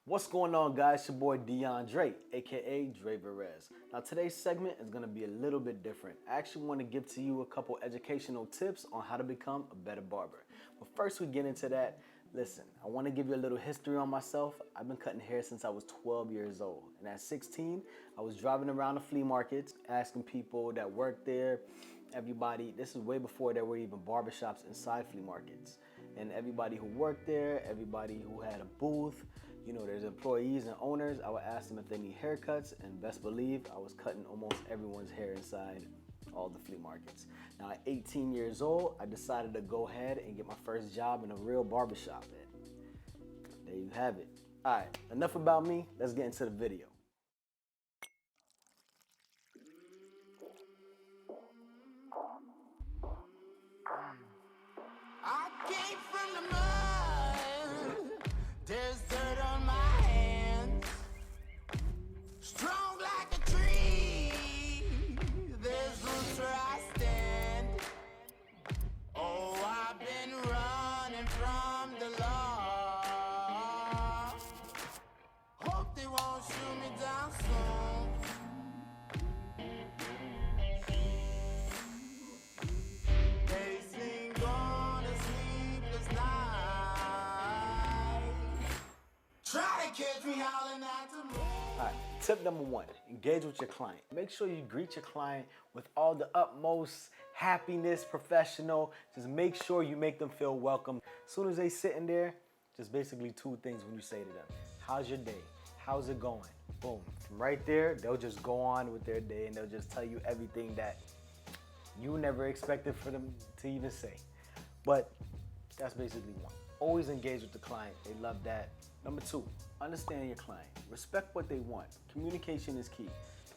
What's going on, guys? It's your boy DeAndre, aka Dre Verez. Now today's segment is going to be a little bit different. I actually want to give to you a couple educational tips on how to become a better barber. But first we get into that, listen, I want to give you a little history on myself. I've been cutting hair since I was 12 years old. And at 16, I was driving around the flea markets, asking people that worked there, everybody, this is way before there were even barbershops inside flea markets. And everybody who worked there, everybody who had a booth, you know, there's employees and owners, I would ask them if they need haircuts, and best believe I was cutting almost everyone's hair inside all the flea markets. Now at 18 years old, I decided to go ahead and get my first job in a real barbershop. And there you have it. All right, enough about me, let's get into the video. I came from the mud. There's dirt on my hands. Strong like a tree. There's roots where I stand. Oh, I've been running from the law. Hope they won't shoot me down soon. They sing on a sleepless night. Try to catch me howling at the moon. All right, tip number one, engage with your client. Make sure you greet your client with all the utmost happiness, professional. Just make sure you make them feel welcome. As soon as they sit in there, just basically two things when you say to them. How's your day? How's it going? Boom. From right there, they'll just go on with their day and they'll just tell you everything that you never expected for them to even say. But that's basically one. Always engage with the client. They love that. Number two, understand your client. Respect what they want. Communication is key.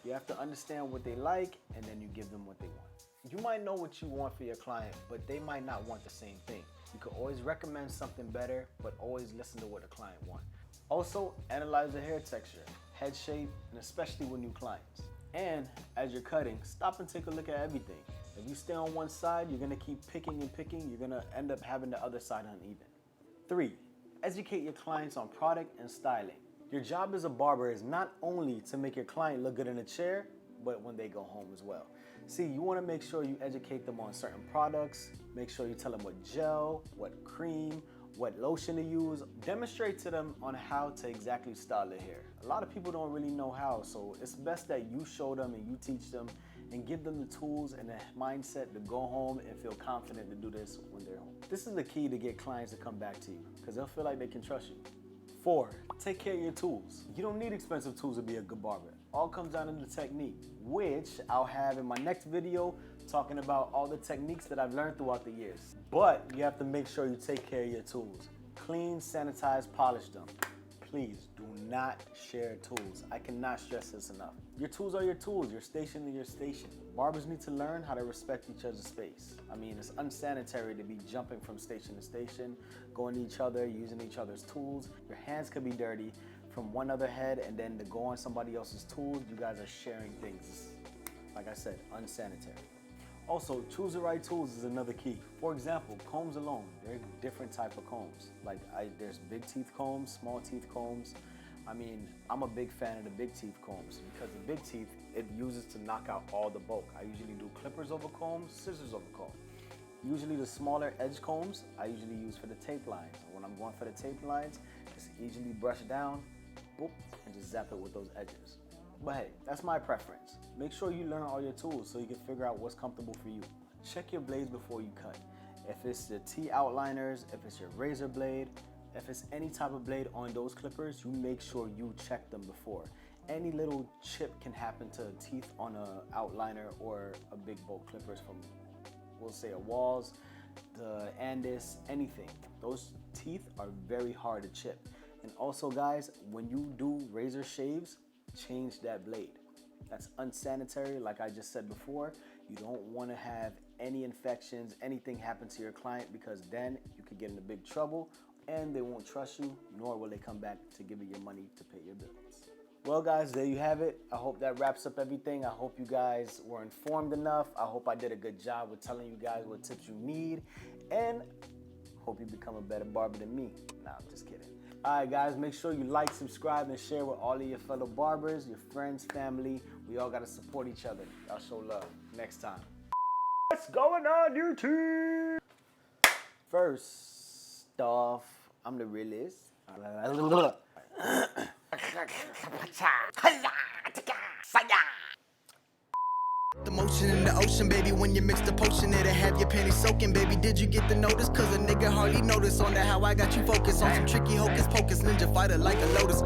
You have to understand what they like and then you give them what they want. You might know what you want for your client, but they might not want the same thing. You can always recommend something better, but always listen to what the client wants. Also, analyze the hair texture, head shape, and especially with new clients. And as you're cutting, stop and take a look at everything. If you stay on one side, you're gonna keep picking and picking, you're gonna end up having the other side uneven. 3, educate your clients on product and styling. Your job as a barber is not only to make your client look good in a chair, but when they go home as well. See, you wanna make sure you educate them on certain products, make sure you tell them what gel, what cream, what lotion to use. Demonstrate to them on how to exactly style their hair. A lot of people don't really know how, so it's best that you show them and you teach them and give them the tools and the mindset to go home and feel confident to do this when they're home. This is the key to get clients to come back to you because they'll feel like they can trust you. 4, take care of your tools. You don't need expensive tools to be a good barber. All comes down to the technique, which I'll have in my next video talking about all the techniques that I've learned throughout the years. But you have to make sure you take care of your tools. Clean, sanitize, polish them. Please do not share tools. I cannot stress this enough. Your tools are your tools, your station is your station. Barbers need to learn how to respect each other's space. I mean, it's unsanitary to be jumping from station to station, going to each other, using each other's tools. Your hands could be dirty from one other head and then to go on somebody else's tools, you guys are sharing things. Like I said, unsanitary. Also, choose the right tools is another key. For example, combs alone, there are different type of combs. Like there's big teeth combs, small teeth combs. I mean, I'm a big fan of the big teeth combs because the big teeth, it uses to knock out all the bulk. I usually do clippers over comb, scissors over comb. Usually the smaller edge combs, I usually use for the tape lines. When I'm going for the tape lines, just easily brush down, boop, and just zap it with those edges. But hey, that's my preference. Make sure you learn all your tools so you can figure out what's comfortable for you. Check your blades before you cut. If it's the T outliners, if it's your razor blade, if it's any type of blade on those clippers, you make sure you check them before. Any little chip can happen to teeth on a outliner or a big bulk clippers from, we'll say a Walls, the Andis, anything. Those teeth are very hard to chip. And also guys, when you do razor shaves, change that blade. That's unsanitary, like I just said before. You don't want to have any infections, anything happen to your client because then you could get into big trouble and they won't trust you, nor will they come back to give you your money to pay your bills. Well guys, there you have it. I hope that wraps up everything. I hope you guys were informed enough. I hope I did a good job with telling you guys what tips you need and hope you become a better barber than me. Nah, I'm just kidding. All right, guys, make sure you like, subscribe, and share with all of your fellow barbers, your friends, family. We all got to support each other. Y'all show love. Next time. What's going on, YouTube? First off, I'm the realest. The motion in the ocean, baby, when you mix the potion, it'll have your panties soaking, baby. Did you get the notice? Cause a nigga hardly noticed on that how I got you focused on some tricky hocus pocus, ninja fighter like a lotus.